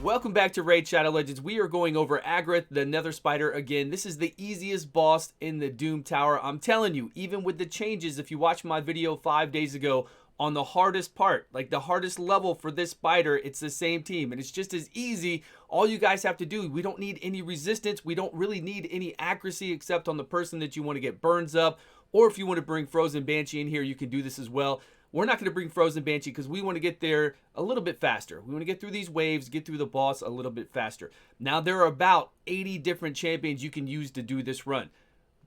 Welcome back to Raid Shadow Legends. We are going over Agrath, the Nether Spider again. This is the easiest boss in the Doom Tower. I'm telling you, even with the changes, if you watched my video 5 days ago on the hardest part, like the hardest level for this spider, it's the same team and it's just as easy. All you guys have to do, we don't need any resistance. We don't really need any accuracy except on the person that you want to get burns up. Or if you want to bring Frozen Banshee in here, you can do this as well. We're not going to bring Frozen Banshee because we want to get there a little bit faster. We want to get through these waves, get through the boss a little bit faster. Now, there are about 80 different champions you can use to do this run.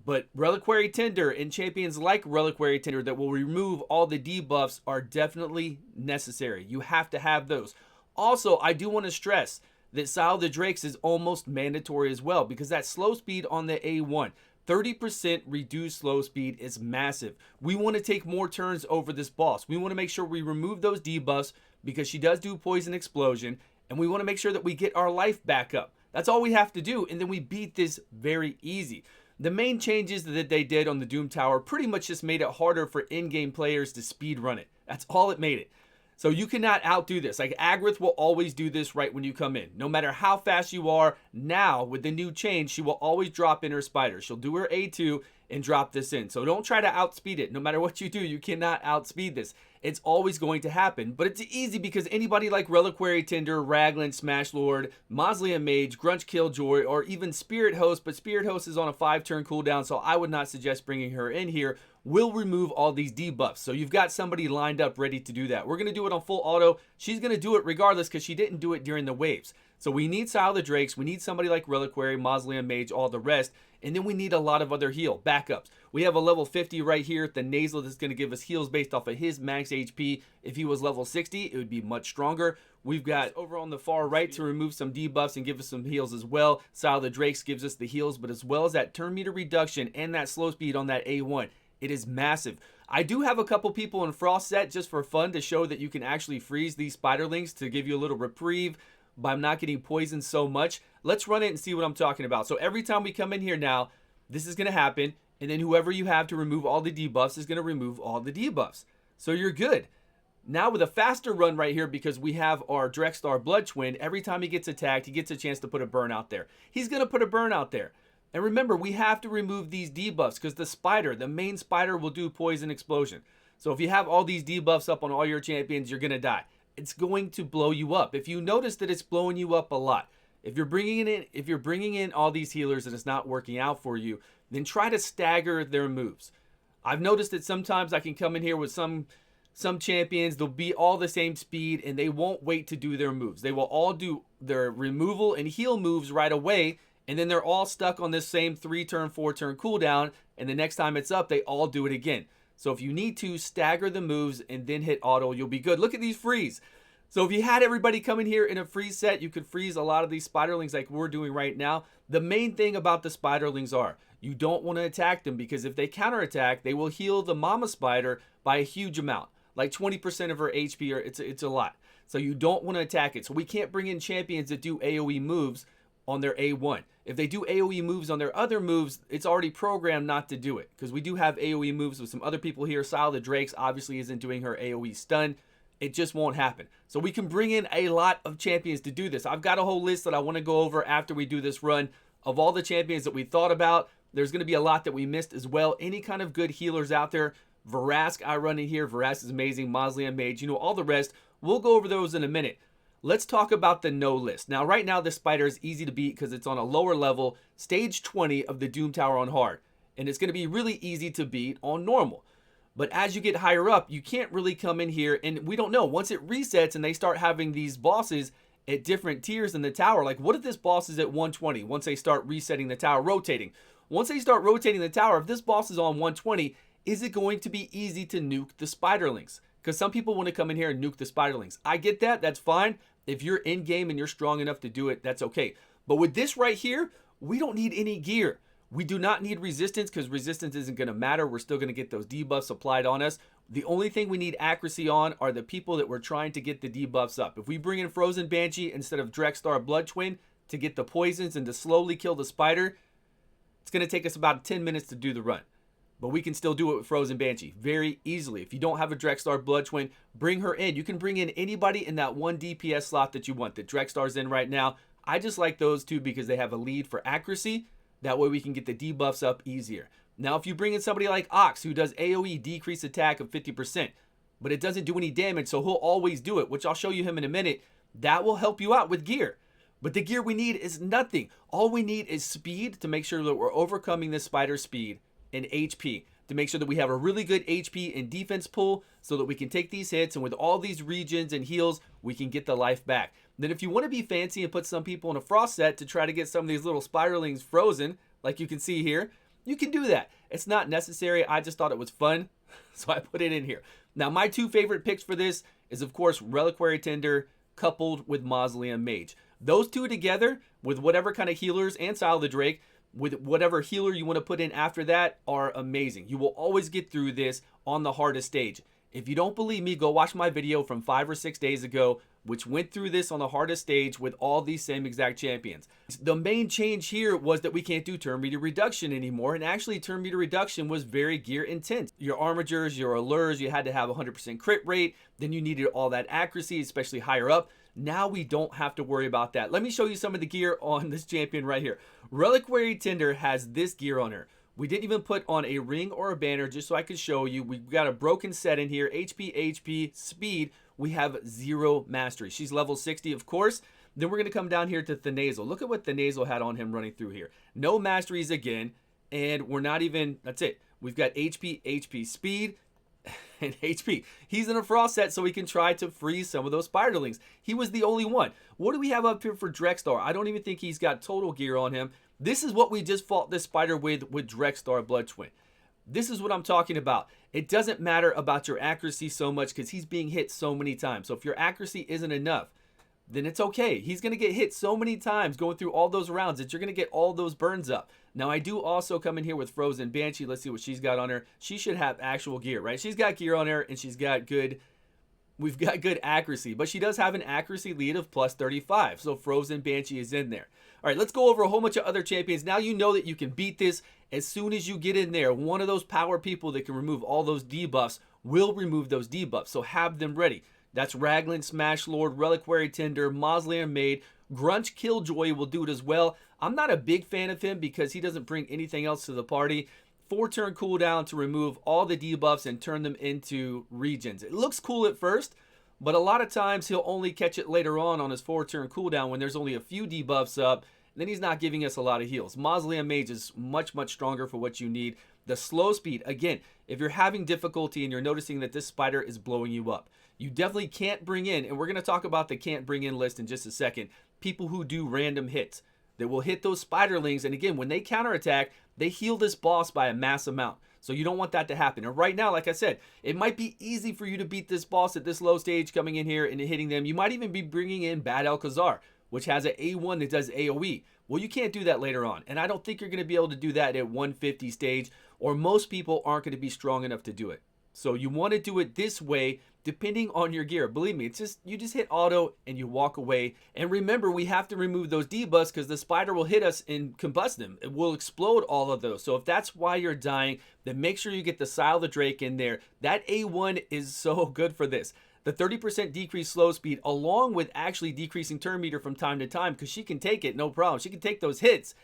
But Reliquary Tinder and champions like Reliquary Tinder that will remove all the debuffs are definitely necessary. You have to have those. Also, I do want to stress that Sile the Drakes is almost mandatory as well because that slow speed on the A1. 30% reduced slow speed is massive. We want to take more turns over this boss. We want to make sure we remove those debuffs because she does do poison explosion, and we want to make sure that we get our life back up. That's all we have to do, and then we beat this very easy. The main changes that they did on the Doom Tower pretty much just made it harder for in-game players to speedrun it. That's all it made it. So you cannot outdo this. Like Agrath will always do this right when you come in. No matter how fast you are, now with the new change, she will always drop in her spider. She'll do her A2 and drop this in. So don't try to outspeed it. No matter what you do, you cannot outspeed this. It's always going to happen. But it's easy because anybody like Reliquary Tinder, Raglan, Smashlord, Mausoleum Mage, Grunch Killjoy, or even Spirit Host, but Spirit Host is on a 5-turn cooldown, so I would not suggest bringing her in here, will remove all these debuffs. So you've got somebody lined up ready to do that. We're going to do it on full auto. She's going to do it regardless because she didn't do it during the waves. So we need Sile the Drakes. We need somebody like Reliquary, Mausoleum Mage, all the rest. And then we need a lot of other heal backups. We have a level 50 right here at the Nasal that's going to give us heals based off of his max HP. If he was level 60, it would be much stronger. We've got over on the far right to remove some debuffs and give us some heals as well. Sile the Drakes gives us the heals, but as well as that turn meter reduction and that slow speed on that A1. It is massive. I do have a couple people in Frost set just for fun to show that you can actually freeze these spiderlings to give you a little reprieve by not getting poisoned so much. Let's run it and see what I'm talking about. So every time we come in here now, this is going to happen. And then whoever you have to remove all the debuffs is going to remove all the debuffs. So you're good. Now with a faster run right here, because we have our Drexstar Blood Twin, every time he gets attacked, he gets a chance to put a burn out there. He's going to put a burn out there. And remember, we have to remove these debuffs because the spider, the main spider, will do poison explosion. So if you have all these debuffs up on all your champions, you're going to die. It's going to blow you up. If you notice that it's blowing you up a lot, if you're bringing in all these healers and it's not working out for you, then try to stagger their moves. I've noticed that sometimes I can come in here with some champions, they'll be all the same speed and they won't wait to do their moves. They will all do their removal and heal moves right away. And then they're all stuck on this same 3-turn, 4-turn cooldown. And the next time it's up, they all do it again. So if you need to stagger the moves and then hit auto, you'll be good. Look at these freeze. So if you had everybody come in here in a freeze set, you could freeze a lot of these spiderlings like we're doing right now. The main thing about the spiderlings are you don't want to attack them because if they counterattack, they will heal the mama spider by a huge amount. Like 20% of her HP, or it's a lot. So you don't want to attack it. So we can't bring in champions that do AoE moves on their A1. If they do AoE moves on their other moves, it's already programmed not to do it because we do have AoE moves with some other people here. Sile the Drakes obviously isn't doing her AoE stun. It just won't happen. So we can bring in a lot of champions to do this. I've got a whole list that I want to go over after we do this run of all the champions that we thought about. There's going to be a lot that we missed as well. Any kind of good healers out there. Varask, I run in here. Varask is amazing. Mausoleum Mage, all the rest. We'll go over those in a minute. Let's talk about the no list. Now, right now, this spider is easy to beat because it's on a lower level, stage 20 of the Doom Tower on hard. And it's going to be really easy to beat on normal. But as you get higher up, you can't really come in here, and we don't know. Once it resets and they start having these bosses at different tiers in the tower, like what if this boss is at 120 once they start resetting the tower, rotating? Once they start rotating the tower, if this boss is on 120, is it going to be easy to nuke the spiderlings? Because some people want to come in here and nuke the spiderlings. I get that. That's fine. If you're in game and you're strong enough to do it, that's okay. But with this right here, we don't need any gear. We do not need resistance because resistance isn't going to matter. We're still going to get those debuffs applied on us. The only thing we need accuracy on are the people that we're trying to get the debuffs up. If we bring in Frozen Banshee instead of Drexstar Blood Twin to get the poisons and to slowly kill the spider, it's going to take us about 10 minutes to do the run. but we can still do it with Frozen Banshee very easily. If you don't have a Drexstar Blood Twin, bring her in. You can bring in anybody in that 1 DPS slot that you want. The Drexstar's in right now. I just like those two because they have a lead for accuracy. That way we can get the debuffs up easier. Now, if you bring in somebody like Ox, who does AoE, decreased attack of 50%, but it doesn't do any damage, so he'll always do it, which I'll show you him in a minute, that will help you out with gear. But the gear we need is nothing. All we need is speed to make sure that we're overcoming this spider's speed, and HP to make sure that we have a really good HP and defense pool so that we can take these hits, and with all these regions and heals, we can get the life back. Then if you want to be fancy and put some people in a frost set to try to get some of these little spiderlings frozen, like you can see here, you can do that. It's not necessary. I just thought it was fun, so I put it in here. Now, my 2 favorite picks for this is, of course, Reliquary Tinder coupled with Mausoleum Mage. Those two together, with whatever kind of healers, and Sile the Drake, with whatever healer you want to put in after that, are amazing. You will always get through this on the hardest stage. If you don't believe me, go watch my video from 5 or 6 days ago, which went through this on the hardest stage with all these same exact champions. The main change here was that we can't do turn meter reduction anymore, and actually turn meter reduction was very gear intense. Your armigers, your allures, you had to have 100% crit rate, then you needed all that accuracy, especially higher up. Now we don't have to worry about that. Let me show you some of the gear on this champion right here. Reliquary Tinder has this gear on her. We didn't even put on a ring or a banner just so I could show you. We've got a broken set in here. HP, speed. We have 0 mastery. She's level 60, of course. Then we're going to come down here to Thanazel. Look at what Thanazel had on him running through here. No masteries again. And we're not even, that's it. We've got HP, speed, and HP. He's in a frost set so we can try to freeze some of those spiderlings. He was the only one. What do we have up here for Drexstar? I don't even think he's got total gear on him. This is what we just fought this spider with Drexstar Blood Twin. This is what I'm talking about. It doesn't matter about your accuracy so much because he's being hit so many times. So if your accuracy isn't enough, then it's okay. He's going to get hit so many times going through all those rounds that you're going to get all those burns up. Now, I do also come in here with Frozen Banshee. Let's see what she's got on her. She should have actual gear, right? She's got gear on her, and she's got good... We've got good accuracy, but she does have an accuracy lead of plus 35. So Frozen Banshee is in there. All right, let's go over a whole bunch of other champions. Now you know that you can beat this as soon as you get in there. One of those power people that can remove all those debuffs will remove those debuffs. So have them ready. That's Raglan, Smash Lord, Reliquary Tinder, Mausoleum Maid, Grunch Killjoy will do it as well. I'm not a big fan of him because he doesn't bring anything else to the party. 4-turn cooldown to remove all the debuffs and turn them into regions. It looks cool at first, but a lot of times he'll only catch it later on his 4-turn cooldown when there's only a few debuffs up. Then he's not giving us a lot of heals. Mausoleum Mage is much, much stronger for what you need. The slow speed, again, if you're having difficulty and you're noticing that this spider is blowing you up, you definitely can't bring in, and we're going to talk about the can't bring in list in just a second, people who do random hits. They will hit those spiderlings, and again, when they counterattack, they heal this boss by a mass amount. So you don't want that to happen. And right now, like I said, it might be easy for you to beat this boss at this low stage, coming in here and hitting them. You might even be bringing in Bad Alcazar, which has an A1 that does AoE. Well, you can't do that later on. And I don't think you're going to be able to do that at 150 stage, or most people aren't going to be strong enough to do it. So you want to do it this way, depending on your gear. Believe me, it's just you just hit auto and you walk away. And remember, we have to remove those debuffs because the spider will hit us and combust them. It will explode all of those. So if that's why you're dying, then make sure you get the Sile the Drake in there. That A1 is so good for this. The 30% decreased slow speed, along with actually decreasing turn meter from time to time, because she can take it, no problem. She can take those hits,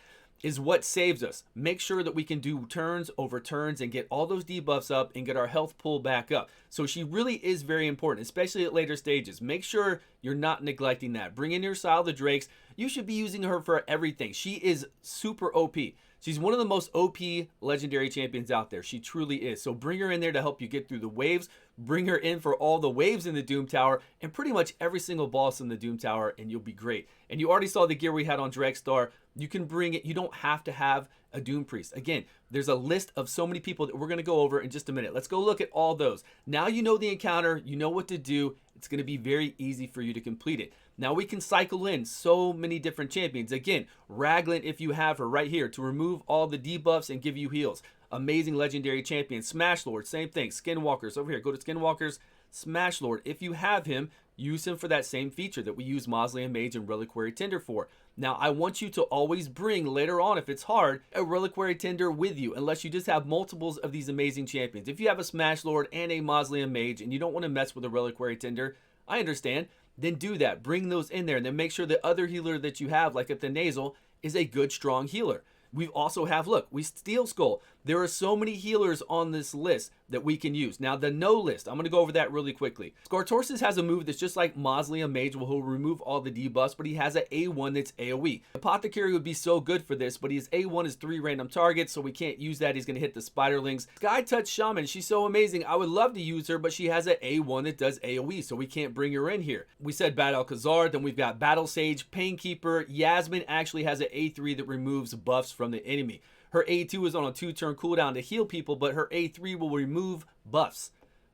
is what saves us. Make sure that we can do turns over turns and get all those debuffs up and get our health pull back up. So she really is very important, especially at later stages. Make sure you're not neglecting that. Bring in your Sile the Drakes. You should be using her for everything. She is super OP. She's one of the most OP legendary champions out there. She truly is. So bring her in there to help you get through the waves. Bring her in for all the waves in the Doom Tower and pretty much every single boss in the Doom Tower, and you'll be great. And you already saw the gear we had on Drexstar. You can bring it. You don't have to have a Doom Priest. Again, there's a list of so many people that we're going to go over in just a minute. Let's go look at all those. Now you know the encounter. You know what to do. It's going to be very easy for you to complete it. Now we can cycle in so many different champions. Again, Raglan, if you have her right here, to remove all the debuffs and give you heals. Amazing legendary champion. Smash Lord, same thing. Skinwalkers, over here. Go to Skinwalkers. Smash Lord, if you have him, use him for that same feature that we use Mausoleum Mage and Reliquary Tender for. Now, I want you to always bring, later on if it's hard, a Reliquary Tender with you, unless you just have multiples of these amazing champions. If you have a Smash Lord and a Mausoleum Mage and you don't want to mess with a Reliquary Tender, I understand, then do that. Bring those in there, and then make sure the other healer that you have, like at the Nasal, is a good, strong healer. We also have, look, we Steel Skull. There are so many healers on this list that we can use. Now, the no list, I'm going to go over that really quickly. Scartorsus has a move that's just like Mausoleum Mage, where he'll remove all the debuffs, but he has an A1 that's AoE. Apothecary would be so good for this, but his A1 is 3 random targets, so we can't use that. He's going to hit the Spiderlings. Sky Touch Shaman, she's so amazing. I would love to use her, but she has an A1 that does AoE, so we can't bring her in here. We said Bad Alcazar, then we've got Battle Sage, Painkeeper. Yasmin actually has an A3 that removes buffs from the enemy. Her A2 is on a 2-turn cooldown to heal people, but her A3 will remove buffs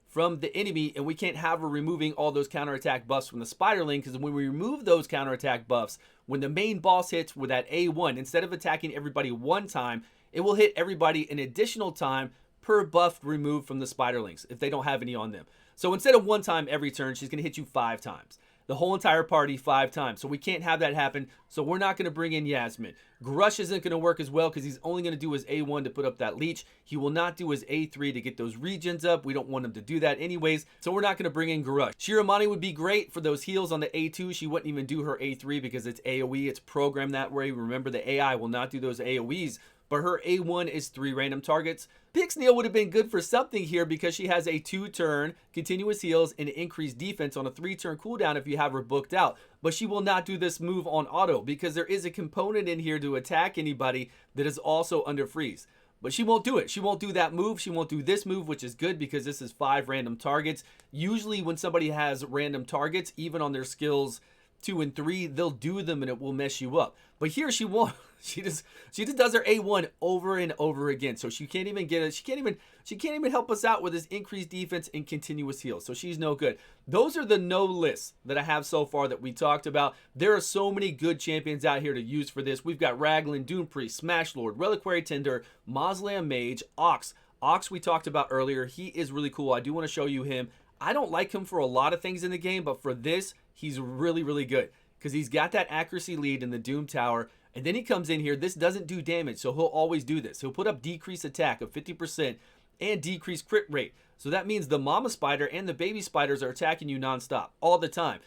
from the enemy, and we can't have her removing all those counterattack buffs from the Spiderling, because when we remove those counterattack buffs, when the main boss hits with that A1, instead of attacking everybody one time, it will hit everybody an additional time per buff removed from the Spiderlings, if they don't have any on them. So instead of one time every turn, she's going to hit you 5 times. The whole entire party 5 times. So we can't have that happen. So we're not going to bring in Yasmin. Grush isn't going to work as well because he's only going to do his A1 to put up that leech. He will not do his A3 to get those regions up. We don't want him to do that anyways. So we're not going to bring in Grush. Shiramani would be great for those heals on the A2. She wouldn't even do her A3 because it's AoE. It's programmed that way. Remember, the AI will not do those AoEs. But her A1 is 3 random targets. Pixneal would have been good for something here because she has a 2-turn continuous heals and increased defense on a 3-turn cooldown if you have her booked out. But she will not do this move on auto because there is a component in here to attack anybody that is also under freeze. But she won't do it. She won't do that move. She won't do this move, which is good because this is 5 random targets. Usually when somebody has random targets, even on their skills 2 and 3, they'll do them and it will mess you up. But here she won't. She just does her A1 over and over again. So she can't even get it. She can't even help us out with this increased defense and continuous heals. So she's no good. Those are the no lists that I have so far that we talked about. There are so many good champions out here to use for this. We've got Raglan, Doom Priest, Smash Lord, Reliquary Tender, Mausoleum Mage, Ox. Ox we talked about earlier. He is really cool. I do want to show you him. I don't like him for a lot of things in the game, but for this, he's really, really good because he's got that accuracy lead in the Doom Tower. And then he comes in here. This doesn't do damage, so he'll always do this. He'll put up decreased attack of 50% and decreased crit rate. So that means the mama spider and the baby spiders are attacking you nonstop all the time.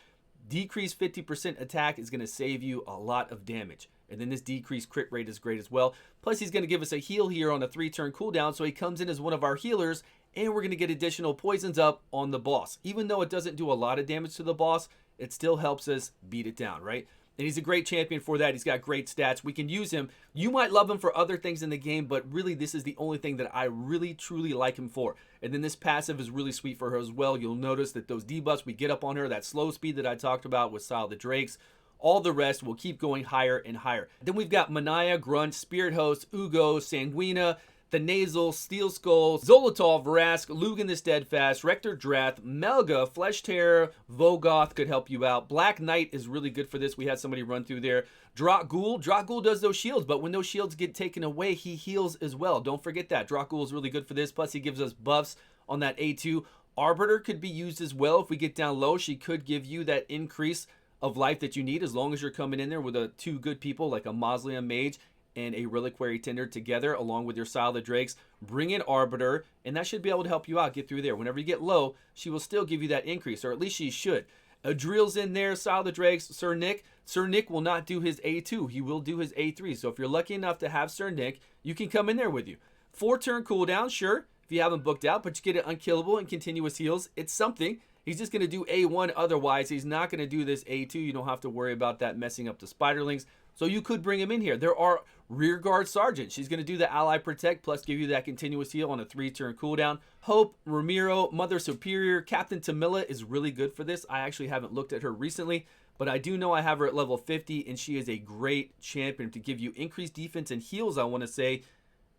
Decreased 50% attack is going to save you a lot of damage. And then this decreased crit rate is great as well. Plus, he's going to give us a heal here on a 3-turn cooldown, so he comes in as one of our healers, and we're going to get additional poisons up on the boss. Even though it doesn't do a lot of damage to the boss, it still helps us beat it down, right? And he's a great champion for that. He's got great stats. We can use him. You might love him for other things in the game, but really this is the only thing that I really, truly like him for. And then this passive is really sweet for her as well. You'll notice that those debuffs we get up on her, that slow speed that I talked about with Style the Drakes, all the rest will keep going higher and higher. Then we've got Manaya, Grunt, Spirit Host, Ugo, Sanguina, the Nasal, Steel Skull, Zolotov, Vrask, Lugan the Steadfast, Rector Drath, Melga, Flesh Terror, Vogoth could help you out. Black Knight is really good for this. We had somebody run through there. Drakgul does those shields, but when those shields get taken away, he heals as well. Don't forget that. Drakgul is really good for this. Plus, he gives us buffs on that A2. Arbiter could be used as well. If we get down low, she could give you that increase of life that you need as long as you're coming in there with 2 good people like a Mausoleum Mage and a Reliquary Tender together along with your Style the Drakes. Bring in Arbiter, and that should be able to help you out, get through there. Whenever you get low, she will still give you that increase, or at least she should. Adriel's in there, Style the Drakes, Sir Nick. Sir Nick will not do his A2. He will do his A3. So if you're lucky enough to have Sir Nick, you can come in there with you. 4-turn cooldown, sure, if you haven't booked out, but you get it unkillable and continuous heals. It's something. He's just going to do A1 otherwise. He's not going to do this A2. You don't have to worry about that messing up the Spiderlings. So you could bring him in here. There are Rearguard Sergeant. She's going to do the Ally Protect plus give you that continuous heal on a 3-turn cooldown. Hope, Ramiro, Mother Superior, Captain Tamila is really good for this. I actually haven't looked at her recently, but I do know I have her at level 50, and she is a great champion to give you increased defense and heals, I want to say,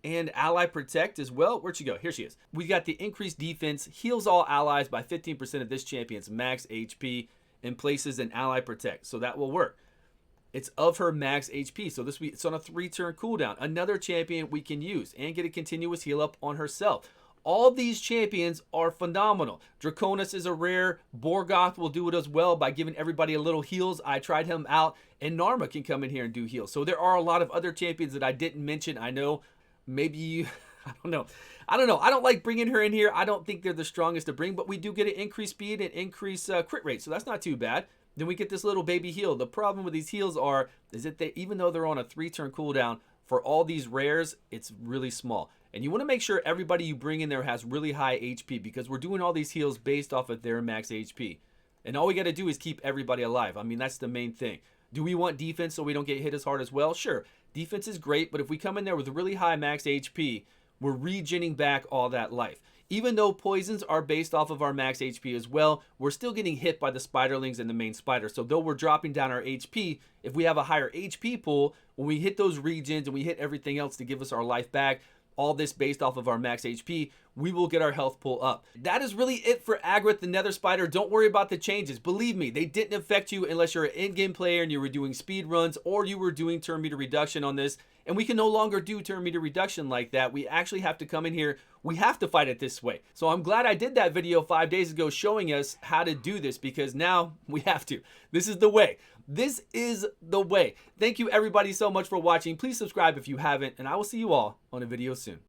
and Ally Protect as well. Where'd she go? Here she is. We got the increased defense, heals all allies by 15% of this champion's max HP, and places an Ally Protect, so that will work. It's of her max HP, so it's on a 3-turn cooldown. Another champion we can use and get a continuous heal up on herself. All these champions are phenomenal. Draconis is a rare. Borgoth will do it as well by giving everybody a little heals. I tried him out, and Narma can come in here and do heals. So there are a lot of other champions that I didn't mention. I know maybe you, I don't know. I don't like bringing her in here. I don't think they're the strongest to bring, but we do get an increased speed and increased crit rate, so that's not too bad. Then we get this little baby heal. The problem with these heals is that even though they're on a 3-turn cooldown, for all these rares, it's really small. And you want to make sure everybody you bring in there has really high HP, because we're doing all these heals based off of their max HP. And all we got to do is keep everybody alive. I mean, that's the main thing. Do we want defense so we don't get hit as hard as well? Sure, defense is great, but if we come in there with really high max HP, we're regenning back all that life. Even though poisons are based off of our max HP as well, we're still getting hit by the spiderlings and the main spider. So though we're dropping down our HP, if we have a higher HP pool, when we hit those regions and we hit everything else to give us our life back, all this based off of our max HP, we will get our health pool up. That is really it for Agrath the Nether Spider. Don't worry about the changes. Believe me, they didn't affect you unless you're an in-game player and you were doing speed runs or you were doing turn meter reduction on this. And we can no longer do turn meter reduction like that. We actually have to come in here. We have to fight it this way. So I'm glad I did that video 5 days ago showing us how to do this, because now we have to. This is the way. This is the way. Thank you everybody so much for watching. Please subscribe if you haven't, and I will see you all on a video soon.